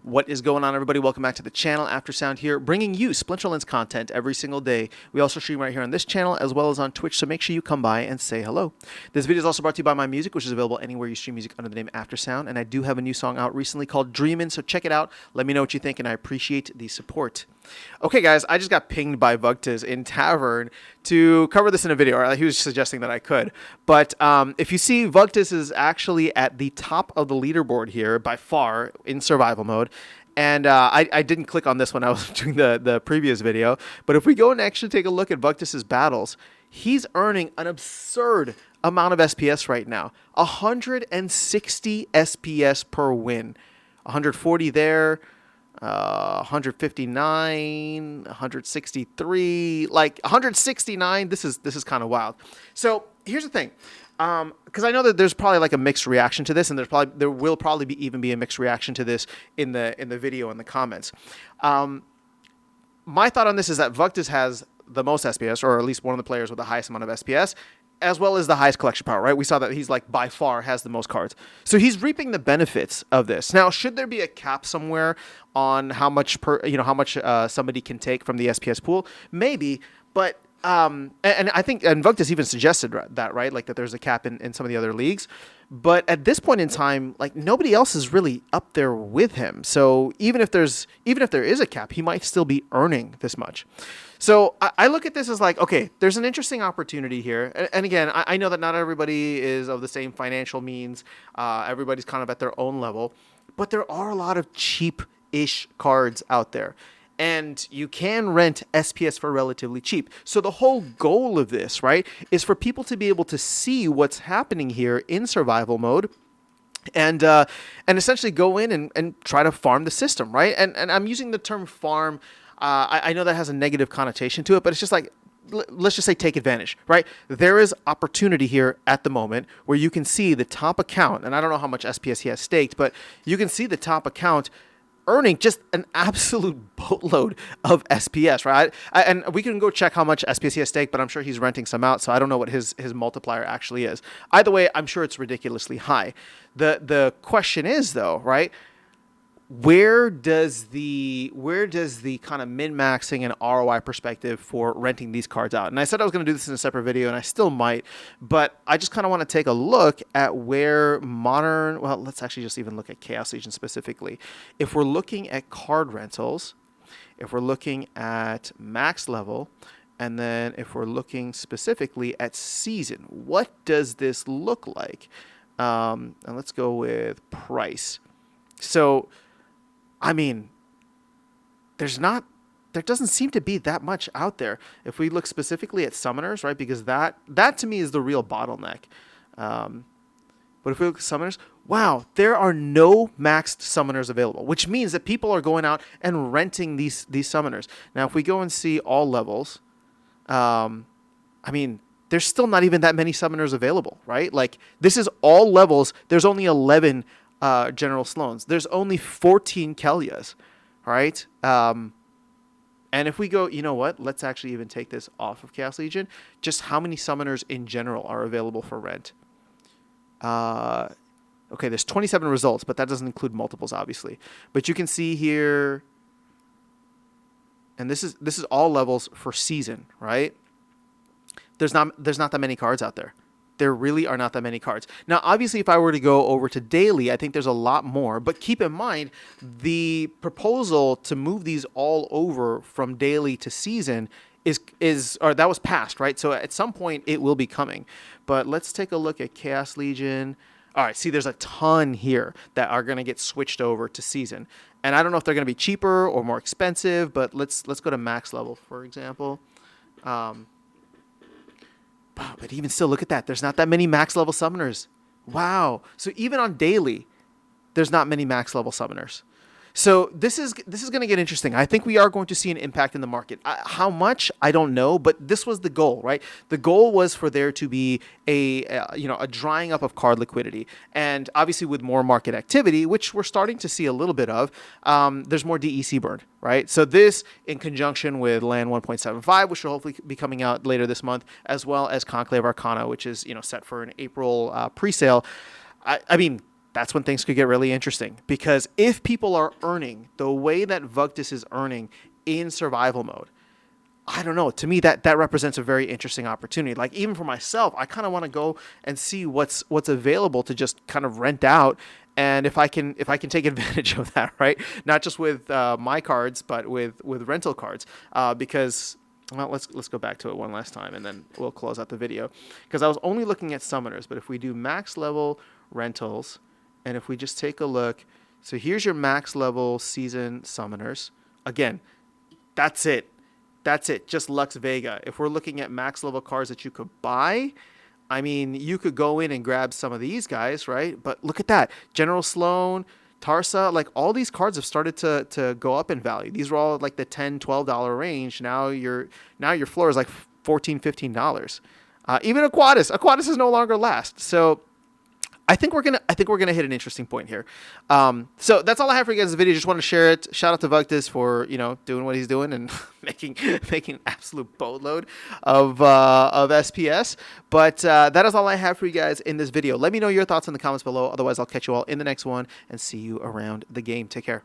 What is going on, everybody? Welcome back to the channel. Aftersound here, bringing you Splinterlands content every single day. We also stream right here on this channel as well as on Twitch, so make sure you come by and say hello. This video is also brought to you by my music, which is available anywhere you stream music under the name Aftersound, and I do have a new song out recently called Dreamin', so check it out. Let me know what you think, and I appreciate the support. Okay, guys, I just got pinged by Vugtiz in Tavern to cover this in a video. Or he was suggesting that I could. But if you see, Vugtiz is actually at the top of the leaderboard here by far in survival mode. And I didn't click on this when I was doing the previous video. But if we go and actually take a look at Vugtiz's battles, he's earning an absurd amount of SPS right now. 160 SPS per win. 140 there. 159, 163, like 169. This is kind of wild. So here's the thing, because I know that there's probably like a mixed reaction to this, and there will probably even be a mixed reaction to this in the video in the comments. My thought on this is that Vugtiz has the most SPS, or at least one of the players with the highest amount of SPS, as well as the highest collection power, right? We saw that he's like by far has the most cards. So he's reaping the benefits of this. Now, should there be a cap somewhere on how much somebody can take from the SPS pool? Maybe, but and I think, and Vugtiz even suggested that, right? Like that there's a cap in some of the other leagues. But at this point in time, like nobody else is really up there with him. So even if there is a cap, he might still be earning this much. So I look at this as like, okay, there's an interesting opportunity here. And again, I know that not everybody is of the same financial means. Everybody's kind of at their own level. But there are a lot of cheap-ish cards out there. And you can rent SPS for relatively cheap. So the whole goal of this, right, is for people to be able to see what's happening here in survival mode. And essentially go in and try to farm the system, right? And I'm using the term farm. I know that has a negative connotation to it, but it's just like, let's just say take advantage, right? There is opportunity here at the moment where you can see the top account, and I don't know how much SPS he has staked, but you can see the top account earning just an absolute boatload of SPS, right? And we can go check how much SPS he has staked, but I'm sure he's renting some out, so I don't know what his multiplier actually is. Either way, I'm sure it's ridiculously high. The question is, though, right? Where does the kind of min-maxing and ROI perspective for renting these cards out? And I said I was going to do this in a separate video, and I still might, but I just kind of want to take a look at where modern, well, let's actually just even look at Chaos Legion specifically. If we're looking at card rentals, if we're looking at max level, and then if we're looking specifically at season, what does this look like? And let's go with price. So, I mean, there doesn't seem to be that much out there. If we look specifically at summoners, right, because that to me is the real bottleneck. But if we look at summoners, wow, there are no maxed summoners available, which means that people are going out and renting these summoners. Now, if we go and see all levels, I mean, there's still not even that many summoners available, right? Like, this is all levels. There's only 11 General Sloans. There's only 14 Kelyas, right? And if we go, you know what? Let's actually even take this off of Chaos Legion. Just how many summoners in general are available for rent? Okay, there's 27 results, but that doesn't include multiples, obviously. But you can see here, and this is all levels for season, right? There's not that many cards out there. There really are not that many cards. Now, obviously, if I were to go over to daily, I think there's a lot more. But keep in mind, the proposal to move these all over from daily to season or that was passed, right? So at some point, it will be coming. But let's take a look at Chaos Legion. All right, see, there's a ton here that are going to get switched over to season. And I don't know if they're going to be cheaper or more expensive, but let's go to max level, for example. But even still, look at that. There's not that many max level summoners. Wow. So even on daily, there's not many max level summoners. So this is going to get interesting. I think we are going to see an impact in the market. How much, I don't know, but this was the goal, right? The goal was for there to be a drying up of card liquidity, and obviously with more market activity, which we're starting to see a little bit of, there's more DEC burn, right? So this, in conjunction with Land 1.75, which will hopefully be coming out later this month, as well as Conclave Arcana, which is set for an April pre-sale. I mean, that's when things could get really interesting. Because if people are earning the way that Vuctus is earning in survival mode, I don't know. To me, that represents a very interesting opportunity. Like, even for myself, I kind of want to go and see what's available to just kind of rent out, and if I can take advantage of that, right? Not just with my cards, but with rental cards. Because, well, let's go back to it one last time, and then we'll close out the video. Because I was only looking at summoners, but if we do max level rentals, and if we just take a look, so here's your max level season summoners. Again, that's it. That's it, just Lux Vega. If we're looking at max level cards that you could buy, I mean, you could go in and grab some of these guys, right? But look at that. General Sloan, Tarsa, like all these cards have started to go up in value. These were all like the $10, $12 range. Now your floor is like $14, $15. Even Aquatis is no longer last. So I think we're gonna hit an interesting point here. So that's all I have for you guys in this video. Just want to share it. Shout out to Vuctus for doing what he's doing and making an absolute boatload of SPS. But that is all I have for you guys in this video. Let me know your thoughts in the comments below. Otherwise, I'll catch you all in the next one and see you around the game. Take care.